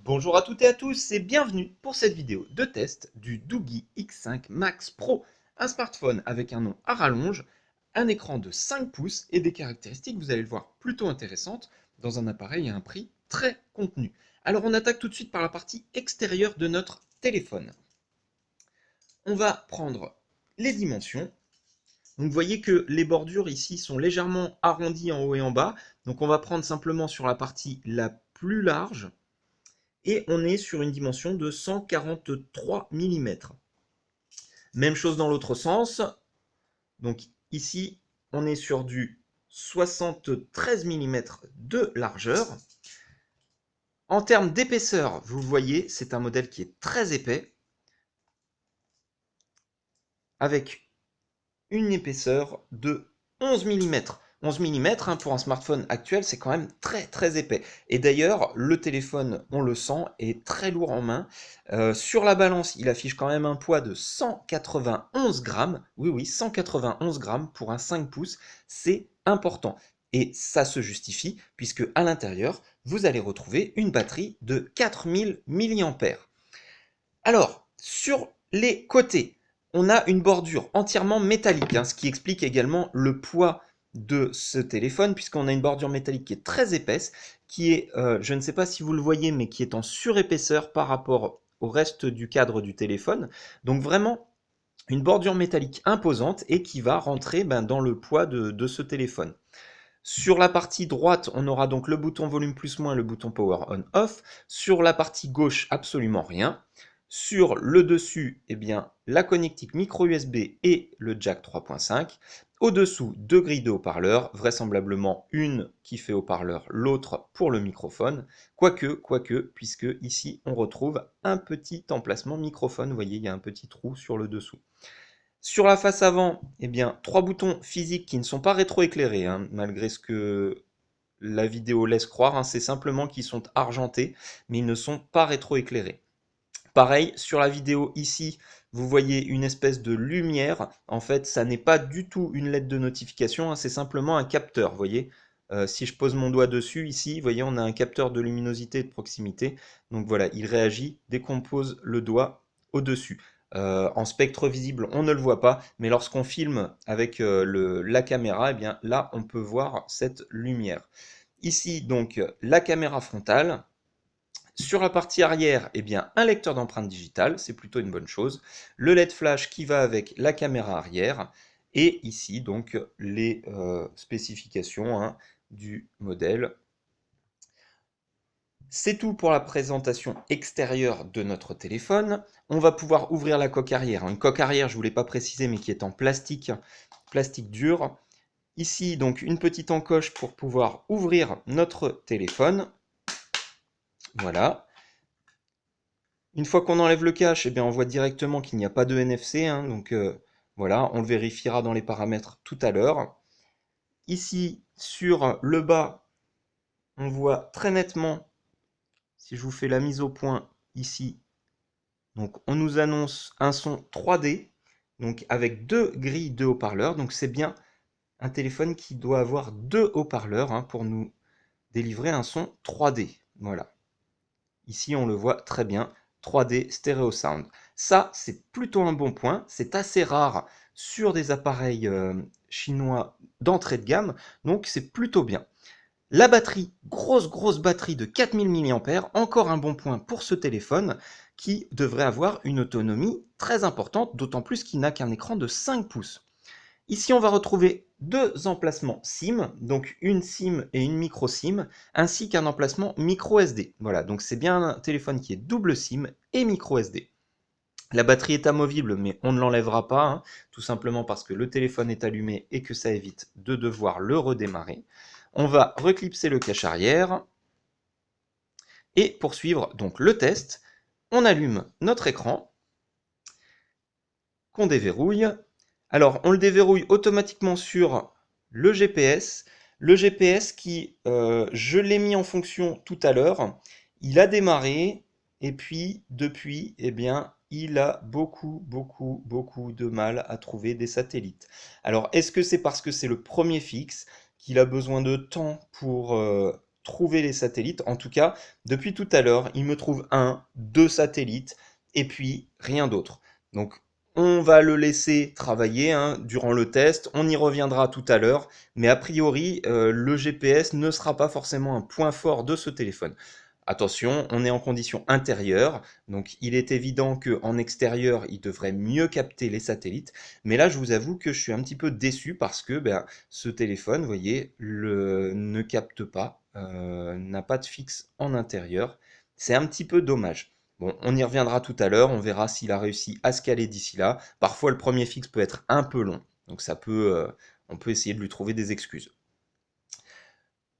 Bonjour à toutes et à tous et bienvenue pour cette vidéo de test du Doogee X5 Max Pro, un smartphone avec un nom à rallonge, un écran de 5 pouces et des caractéristiques, vous allez le voir, plutôt intéressantes dans un appareil à un prix très contenu. Alors on attaque tout de suite par la partie extérieure de notre téléphone. On va prendre les dimensions. Donc vous voyez que les bordures ici sont légèrement arrondies en haut et en bas. Donc on va prendre simplement sur la partie la plus large. Et on est sur une dimension de 143 mm. Même chose dans l'autre sens. Donc ici, on est sur du 73 mm de largeur. En termes d'épaisseur, vous voyez, c'est un modèle qui est très épais, avec une épaisseur de 11 mm. 11 mm pour un smartphone actuel, c'est quand même très très épais. Et d'ailleurs, le téléphone, on le sent, est très lourd en main. Sur la balance, il affiche quand même un poids de 191 grammes. Oui, oui, 191 grammes pour un 5 pouces, c'est important. Et ça se justifie, puisque à l'intérieur, vous allez retrouver une batterie de 4000 mAh. Alors, sur les côtés, on a une bordure entièrement métallique, ce qui explique également le poids de ce téléphone, puisqu'on a une bordure métallique qui est très épaisse, qui est, je ne sais pas si vous le voyez, mais qui est en surépaisseur par rapport au reste du cadre du téléphone. Donc vraiment, une bordure métallique imposante et qui va rentrer dans le poids de ce téléphone. Sur la partie droite, on aura donc le bouton volume plus moins, le bouton power on off. Sur la partie gauche, absolument rien. Sur le dessus, eh bien, la connectique micro USB et le jack 3.5. Au-dessous, deux grilles de haut-parleurs, vraisemblablement une qui fait haut-parleur, l'autre pour le microphone. Quoique, puisque ici, on retrouve un petit emplacement microphone. Vous voyez, il y a un petit trou sur le dessous. Sur la face avant, eh bien, trois boutons physiques qui ne sont pas rétroéclairés, malgré ce que la vidéo laisse croire. C'est simplement qu'ils sont argentés, mais ils ne sont pas rétroéclairés. Pareil, sur la vidéo ici, vous voyez une espèce de lumière. En fait, ça n'est pas du tout une lettre de notification, c'est simplement un capteur. Vous voyez, si je pose mon doigt dessus, ici, vous voyez, on a un capteur de luminosité et de proximité. Donc voilà, il réagit dès qu'on pose le doigt au-dessus. En spectre visible, on ne le voit pas, mais lorsqu'on filme avec la caméra, eh bien, là, on peut voir cette lumière. Ici, donc, la caméra frontale. Sur la partie arrière, eh bien, un lecteur d'empreintes digitales, c'est plutôt une bonne chose. Le LED flash qui va avec la caméra arrière. Et ici, donc, les spécifications du modèle. C'est tout pour la présentation extérieure de notre téléphone. On va pouvoir ouvrir la coque arrière. Une coque arrière, je ne vous l'ai pas précisé, mais qui est en plastique, plastique dur. Ici, donc, une petite encoche pour pouvoir ouvrir notre téléphone. Voilà. Une fois qu'on enlève le cache, eh bien, on voit directement qu'il n'y a pas de NFC. Donc voilà, on le vérifiera dans les paramètres tout à l'heure. Ici, sur le bas, on voit très nettement, si je vous fais la mise au point ici, donc on nous annonce un son 3D, donc avec deux grilles de haut-parleurs. Donc c'est bien un téléphone qui doit avoir deux haut-parleurs pour nous délivrer un son 3D. Voilà. Ici, on le voit très bien, 3D Stereo Sound. Ça, c'est plutôt un bon point. C'est assez rare sur des appareils chinois d'entrée de gamme, donc c'est plutôt bien. La batterie, grosse batterie de 4000 mAh, encore un bon point pour ce téléphone qui devrait avoir une autonomie très importante, d'autant plus qu'il n'a qu'un écran de 5 pouces. Ici, on va retrouver deux emplacements SIM, donc une SIM et une micro SIM, ainsi qu'un emplacement micro SD. Voilà, donc c'est bien un téléphone qui est double SIM et micro SD. La batterie est amovible, mais on ne l'enlèvera pas, tout simplement parce que le téléphone est allumé et que ça évite de devoir le redémarrer. On va reclipser le cache arrière et poursuivre donc le test. On allume notre écran, qu'on déverrouille. Alors, on le déverrouille automatiquement sur le GPS. Le GPS qui, je l'ai mis en fonction tout à l'heure, il a démarré et puis depuis, eh bien, il a beaucoup de mal à trouver des satellites. Alors, est-ce que c'est parce que c'est le premier fixe, qu'il a besoin de temps pour trouver les satellites. En tout cas, depuis tout à l'heure, il me trouve 2 satellites, et puis rien d'autre. Donc, on va le laisser travailler hein, durant le test, on y reviendra tout à l'heure, mais a priori, le GPS ne sera pas forcément un point fort de ce téléphone. Attention, on est en condition intérieure, donc il est évident qu'en extérieur, il devrait mieux capter les satellites. Mais là, je vous avoue que je suis un petit peu déçu parce que ce téléphone, vous voyez, ne capte pas, n'a pas de fixe en intérieur. C'est un petit peu dommage. Bon, on y reviendra tout à l'heure, on verra s'il a réussi à se caler d'ici là. Parfois, le premier fixe peut être un peu long, donc on peut essayer de lui trouver des excuses.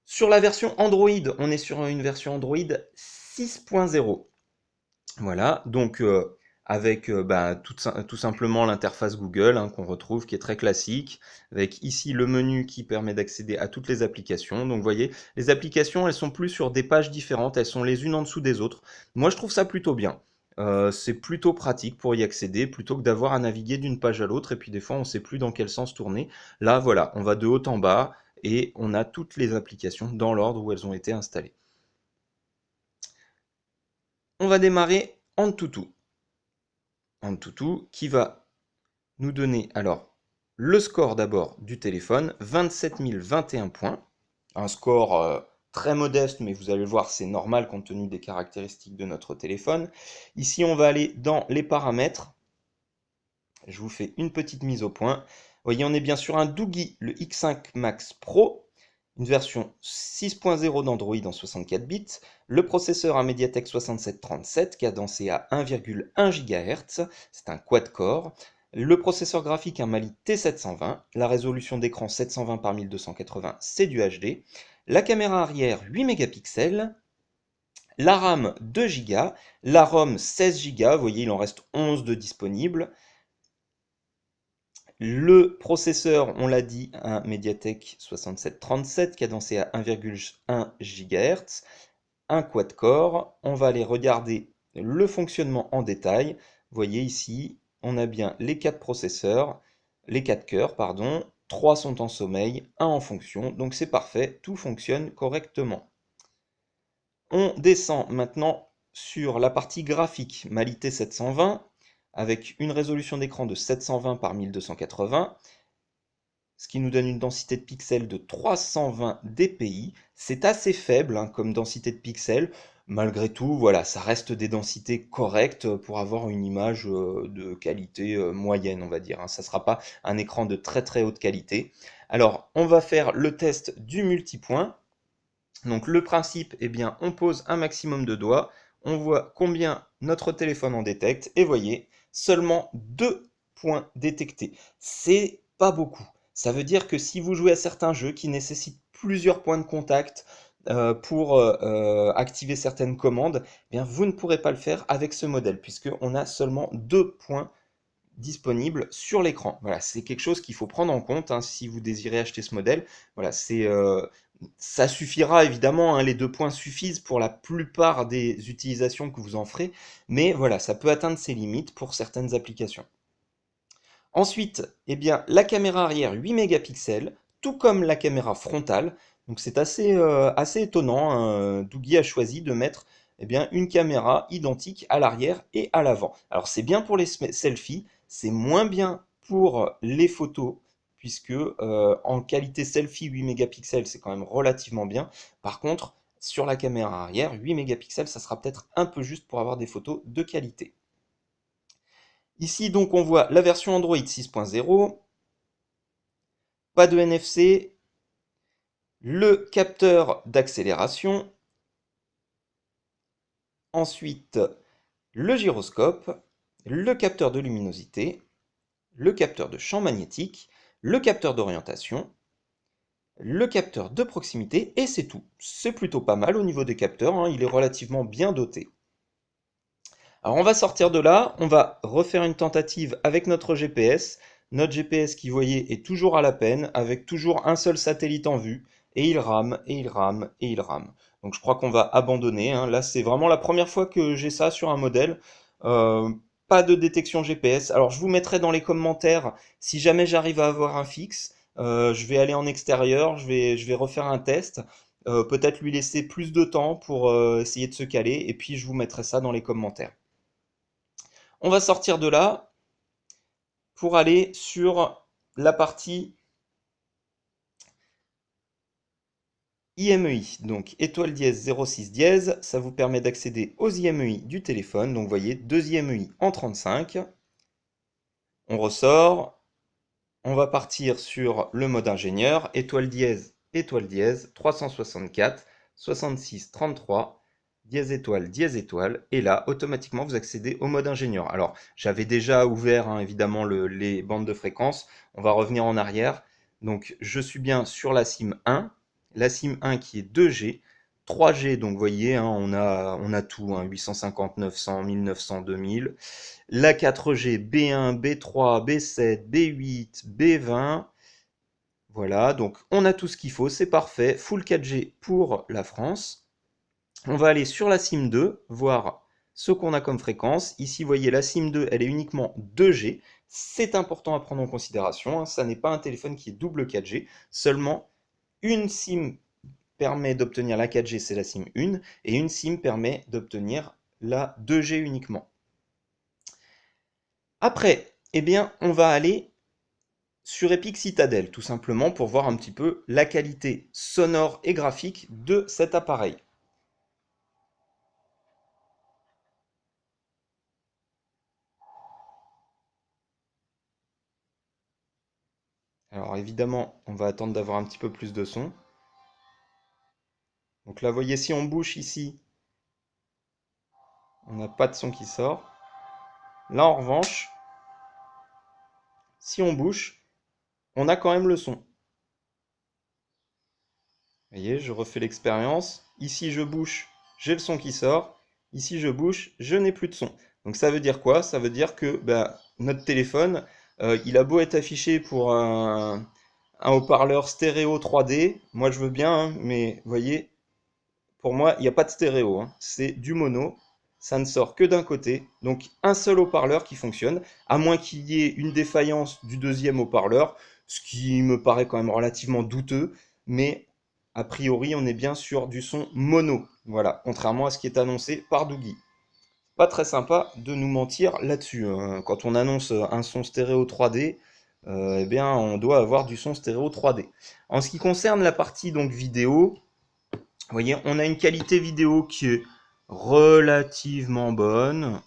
Sur la version Android, on est sur une version Android 6.0. Voilà, donc avec tout simplement l'interface Google hein, qu'on retrouve, qui est très classique, avec ici le menu qui permet d'accéder à toutes les applications. Donc vous voyez, les applications, elles sont plus sur des pages différentes, elles sont les unes en dessous des autres. Moi, je trouve ça plutôt bien. C'est plutôt pratique pour y accéder, plutôt que d'avoir à naviguer d'une page à l'autre, et puis des fois, on ne sait plus dans quel sens tourner. Là, voilà, on va de haut en bas, et on a toutes les applications dans l'ordre où elles ont été installées. On va démarrer Antutu. Antutu qui va nous donner alors le score d'abord du téléphone, 27 021 points. Un score très modeste, mais vous allez le voir, c'est normal compte tenu des caractéristiques de notre téléphone. Ici, on va aller dans les paramètres. Je vous fais une petite mise au point. Vous voyez, on est bien sur un Doogie, le X5 Max Pro, une version 6.0 d'Android en 64 bits, le processeur un MediaTek 6737 cadencé à 1,1 GHz, c'est un quad-core, le processeur graphique un Mali T720, la résolution d'écran 720 par 1280, c'est du HD, la caméra arrière 8 mégapixels, la RAM 2 Go, la ROM 16 Go, vous voyez il en reste 11 de disponibles. Le processeur, on l'a dit, un MediaTek 6737 cadencé à 1,1 GHz, un quad-core. On va aller regarder le fonctionnement en détail. Vous voyez ici, on a bien les 4 processeurs, les 4 cœurs, pardon. 3 sont en sommeil, 1 en fonction, donc c'est parfait, tout fonctionne correctement. On descend maintenant sur la partie graphique, Mali T720, avec une résolution d'écran de 720 par 1280, ce qui nous donne une densité de pixels de 320 dpi. C'est assez faible hein, comme densité de pixels. Malgré tout, voilà, ça reste des densités correctes pour avoir une image de qualité moyenne, on va dire. Hein. Ça ne sera pas un écran de très très haute qualité. Alors, on va faire le test du multipoint. Donc le principe, eh bien, on pose un maximum de doigts, on voit combien notre téléphone en détecte, et voyez, seulement 2 points détectés. C'est pas beaucoup. Ça veut dire que si vous jouez à certains jeux qui nécessitent plusieurs points de contact pour activer certaines commandes, eh bien, vous ne pourrez pas le faire avec ce modèle, puisqu'on a seulement 2 points disponibles sur l'écran. Voilà, c'est quelque chose qu'il faut prendre en compte hein, si vous désirez acheter ce modèle. Voilà, ça suffira évidemment, hein, les 2 points suffisent pour la plupart des utilisations que vous en ferez, mais voilà, ça peut atteindre ses limites pour certaines applications. Ensuite, eh bien, la caméra arrière 8 mégapixels, tout comme la caméra frontale, donc c'est assez étonnant, hein, Doogie a choisi de mettre eh bien, une caméra identique à l'arrière et à l'avant. Alors c'est bien pour les selfies, c'est moins bien pour les photos, puisque en qualité selfie 8 mégapixels c'est quand même relativement bien. Par contre, sur la caméra arrière, 8 mégapixels ça sera peut-être un peu juste pour avoir des photos de qualité. Ici donc on voit la version Android 6.0, pas de NFC, le capteur d'accélération, ensuite le gyroscope, le capteur de luminosité, le capteur de champ magnétique, le capteur d'orientation, le capteur de proximité, et c'est tout. C'est plutôt pas mal au niveau des capteurs, hein, il est relativement bien doté. Alors on va sortir de là, on va refaire une tentative avec notre GPS. Notre GPS qui, vous voyez, est toujours à la peine, avec toujours un seul satellite en vue, et il rame, et il rame, et il rame. Donc je crois qu'on va abandonner, hein. Là c'est vraiment la première fois que j'ai ça sur un modèle. Pas de détection GPS. Alors je vous mettrai dans les commentaires si jamais j'arrive à avoir un fixe. Je vais aller en extérieur, je vais refaire un test. peut-être lui laisser plus de temps pour essayer de se caler, et puis je vous mettrai ça dans les commentaires. On va sortir de là pour aller sur la partie IMEI. Donc étoile dièse 06 dièse, ça vous permet d'accéder aux IMEI du téléphone. Donc vous voyez, 2 IMEI en 35. On ressort. On va partir sur le mode ingénieur, étoile dièse, 364, 66, 33, dièse étoile, et là, automatiquement, vous accédez au mode ingénieur. Alors, j'avais déjà ouvert, hein, évidemment, les bandes de fréquences. On va revenir en arrière. Donc, je suis bien sur la SIM 1 qui est 2G, 3G, donc vous voyez, hein, on a tout, hein, 850, 900, 1900, 2000. La 4G B1, B3, B7, B8, B20. Voilà, donc on a tout ce qu'il faut, c'est parfait. Full 4G pour la France. On va aller sur la SIM 2, voir ce qu'on a comme fréquence. Ici, vous voyez, la SIM 2, elle est uniquement 2G. C'est important à prendre en considération, hein. Ça n'est pas un téléphone qui est double 4G. Seulement, une SIM permet d'obtenir la 4G, c'est la SIM 1, et une SIM permet d'obtenir la 2G uniquement. Après, eh bien, on va aller sur Epic Citadel, tout simplement pour voir un petit peu la qualité sonore et graphique de cet appareil. Alors évidemment, on va attendre d'avoir un petit peu plus de son. Donc là, vous voyez, si on bouge ici, on n'a pas de son qui sort. Là, en revanche, si on bouge, on a quand même le son. Vous voyez, je refais l'expérience. Ici, je bouge, j'ai le son qui sort. Ici, je bouge, je n'ai plus de son. Donc ça veut dire quoi? Ça veut dire que notre téléphone, il a beau être affiché pour un haut-parleur stéréo 3D. Moi, je veux bien, hein, mais vous voyez, pour moi, il n'y a pas de stéréo, hein. C'est du mono. Ça ne sort que d'un côté. Donc un seul haut-parleur qui fonctionne, à moins qu'il y ait une défaillance du deuxième haut-parleur, ce qui me paraît quand même relativement douteux. Mais a priori, on est bien sur du son mono. Voilà, contrairement à ce qui est annoncé par Doogie. Pas très sympa de nous mentir là-dessus, hein. Quand on annonce un son stéréo 3D, eh bien, on doit avoir du son stéréo 3D. En ce qui concerne la partie donc vidéo, vous voyez, on a une qualité vidéo qui est relativement bonne.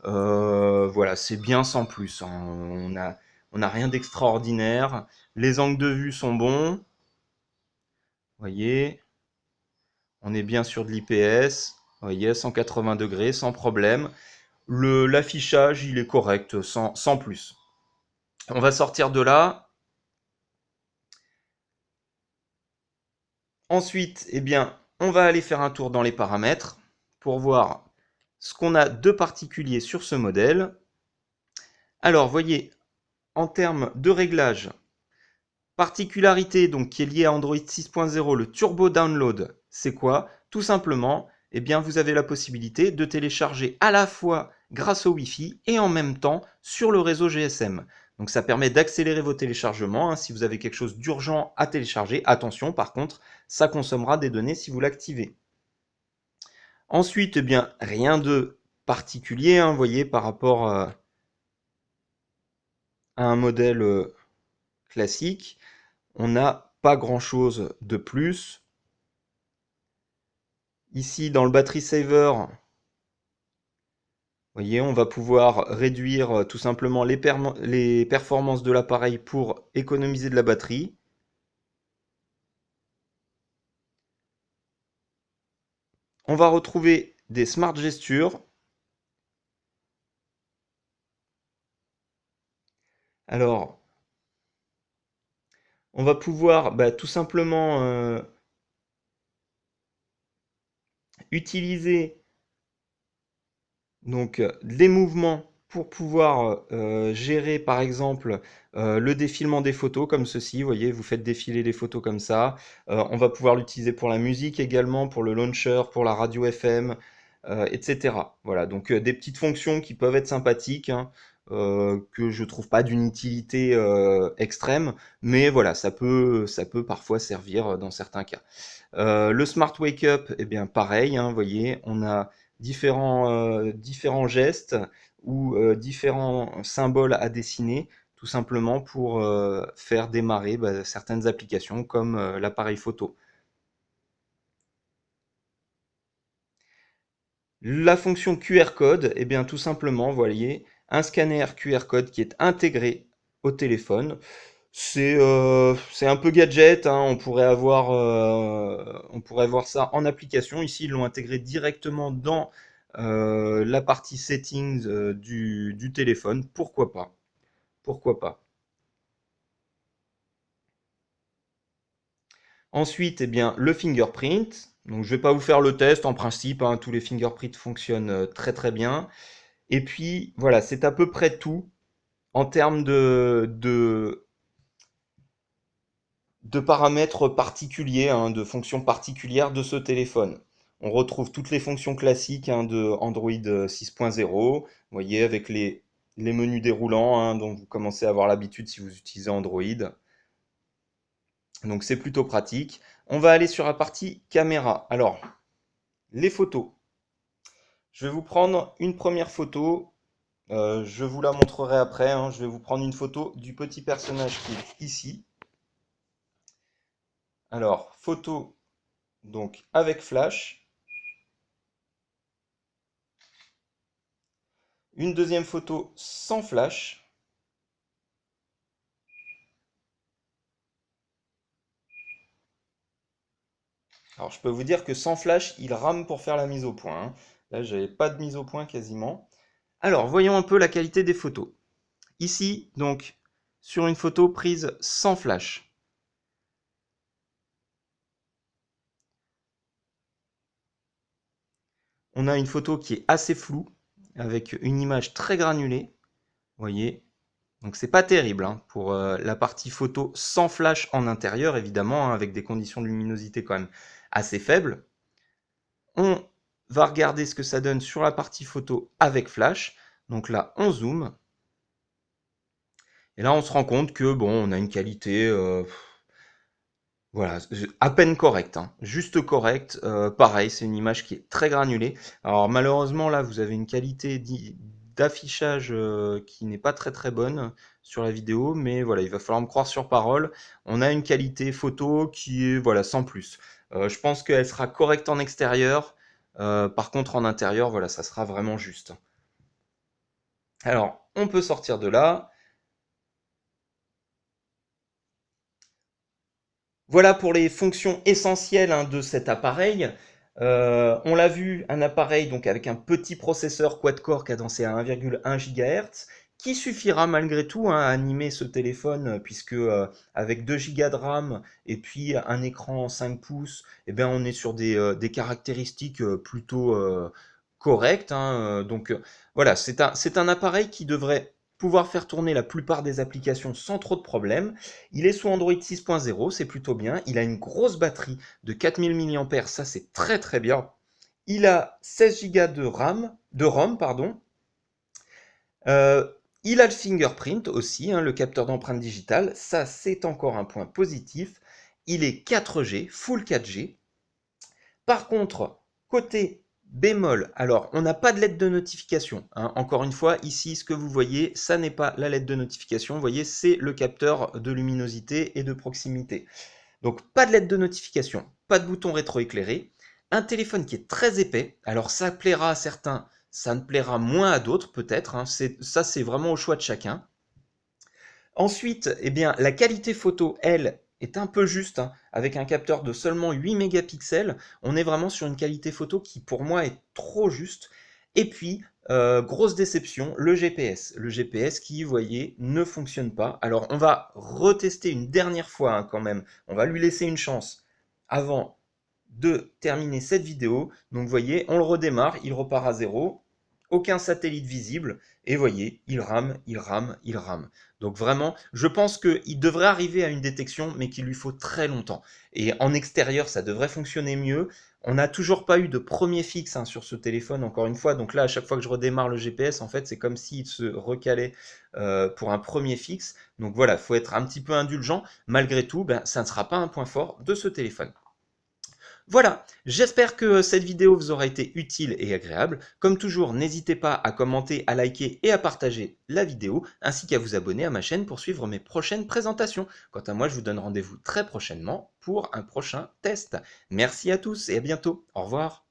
Voilà, c'est bien sans plus, hein. On a rien d'extraordinaire. Les angles de vue sont bons. Vous voyez, on est bien sur de l'IPS. Vous voyez, 180 degrés, sans problème. L'affichage, il est correct, sans plus. On va sortir de là. Ensuite, eh bien, on va aller faire un tour dans les paramètres pour voir ce qu'on a de particulier sur ce modèle. Alors, voyez, en termes de réglage, particularité donc qui est liée à Android 6.0, le Turbo Download, c'est quoi? Tout simplement, eh bien, vous avez la possibilité de télécharger à la fois grâce au Wi-Fi et en même temps sur le réseau GSM. Donc ça permet d'accélérer vos téléchargements, hein. Si vous avez quelque chose d'urgent à télécharger, attention par contre, ça consommera des données si vous l'activez. Ensuite, eh bien, rien de particulier, hein, vous voyez, par rapport à un modèle classique. On n'a pas grand-chose de plus. Ici, dans le Battery Saver, vous voyez, on va pouvoir réduire tout simplement les performances de l'appareil pour économiser de la batterie. On va retrouver des Smart Gestures. Alors, on va pouvoir tout simplement utiliser donc les mouvements pour pouvoir gérer par exemple le défilement des photos comme ceci. Vous voyez, vous faites défiler les photos comme ça. On va pouvoir l'utiliser pour la musique également, pour le launcher, pour la radio FM, etc. Voilà, donc des petites fonctions qui peuvent être sympathiques, hein. que je trouve pas d'une utilité extrême, mais voilà, ça peut parfois servir dans certains cas. Le Smart Wake Up, eh bien pareil, hein, vous voyez, on a différents gestes ou différents symboles à dessiner, tout simplement pour faire démarrer certaines applications comme l'appareil photo. La fonction QR code, eh bien tout simplement, vous voyez, un scanner QR code qui est intégré au téléphone. C'est un peu gadget, hein, on pourrait avoir ça en application. Ici, ils l'ont intégré directement dans la partie settings du téléphone. Pourquoi pas? Pourquoi pas? Ensuite, eh bien, le fingerprint. Donc, je vais pas vous faire le test. En principe, hein, tous les fingerprints fonctionnent très très bien. Et puis, voilà, c'est à peu près tout en termes de paramètres particuliers, hein, de fonctions particulières de ce téléphone. On retrouve toutes les fonctions classiques, hein, de Android 6.0, vous voyez, avec les menus déroulants, hein, dont vous commencez à avoir l'habitude si vous utilisez Android. Donc c'est plutôt pratique. On va aller sur la partie caméra. Alors, les photos. Je vais vous prendre une première photo. Je vous la montrerai après, hein. Je vais vous prendre une photo du petit personnage qui est ici. Alors, photo donc avec flash. Une deuxième photo sans flash. Alors je peux vous dire que sans flash, il rame pour faire la mise au point, hein. Là, j'avais pas de mise au point quasiment. Alors, voyons un peu la qualité des photos. Ici, donc, sur une photo prise sans flash. On a une photo qui est assez floue, avec une image très granulée. Vous voyez, donc c'est pas terrible, hein, pour la partie photo sans flash en intérieur, évidemment, hein, avec des conditions de luminosité quand même assez faibles. On va regarder ce que ça donne sur la partie photo avec flash. Donc là, on zoome. Et là, on se rend compte que bon, on a une qualité, voilà, à peine correcte, hein, juste correcte. Pareil, c'est une image qui est très granulée. Alors malheureusement, là, vous avez une qualité d'affichage qui n'est pas très très bonne sur la vidéo, mais voilà, il va falloir me croire sur parole. On a une qualité photo qui est voilà sans plus. Je pense qu'elle sera correcte en extérieur. Par contre, en intérieur, voilà, ça sera vraiment juste. Alors, on peut sortir de là. Voilà pour les fonctions essentielles, hein, de cet appareil. On l'a vu, un appareil donc avec un petit processeur quad-core cadencé à 1,1 GHz qui suffira malgré tout, hein, à animer ce téléphone, puisque avec 2 Go de RAM et puis un écran 5 pouces, eh bien, on est sur des caractéristiques plutôt correctes, hein. Donc voilà, c'est un appareil qui devrait pouvoir faire tourner la plupart des applications sans trop de problèmes. Il est sous Android 6.0, c'est plutôt bien. Il a une grosse batterie de 4000 mAh, ça c'est très très bien. Il a 16 Go de ROM, pardon. Euh, il a le fingerprint aussi, hein, le capteur d'empreinte digitale. Ça c'est encore un point positif. Il est 4G, full 4G. Par contre, côté bémol, alors on n'a pas de lettre de notification, hein. Encore une fois, ici, ce que vous voyez, ça n'est pas la lettre de notification. Vous voyez, c'est le capteur de luminosité et de proximité. Donc pas de lettre de notification, pas de bouton rétroéclairé, un téléphone qui est très épais. Alors ça plaira à certains, ça ne plaira moins à d'autres peut-être, hein. Ça c'est vraiment au choix de chacun. Ensuite, eh bien, la qualité photo, elle, est un peu juste, hein, avec un capteur de seulement 8 mégapixels. On est vraiment sur une qualité photo qui, pour moi, est trop juste. Et puis, grosse déception, le GPS. Le GPS qui, vous voyez, ne fonctionne pas. Alors, on va retester une dernière fois, hein, quand même. On va lui laisser une chance avant de terminer cette vidéo. Donc, vous voyez, on le redémarre, il repart à zéro. aucun satellite visible, et voyez, il rame, il rame, il rame. Donc vraiment, je pense qu'il devrait arriver à une détection, mais qu'il lui faut très longtemps. Et en extérieur, ça devrait fonctionner mieux. On n'a toujours pas eu de premier fixe hein, sur ce téléphone, encore une fois. Donc là, à chaque fois que je redémarre le GPS, en fait, c'est comme s'il se recalait pour un premier fixe. Donc voilà, il faut être un petit peu indulgent. Malgré tout, ben, ça ne sera pas un point fort de ce téléphone. Voilà, j'espère que cette vidéo vous aura été utile et agréable. Comme toujours, n'hésitez pas à commenter, à liker et à partager la vidéo, ainsi qu'à vous abonner à ma chaîne pour suivre mes prochaines présentations. Quant à moi, je vous donne rendez-vous très prochainement pour un prochain test. Merci à tous et à bientôt. Au revoir.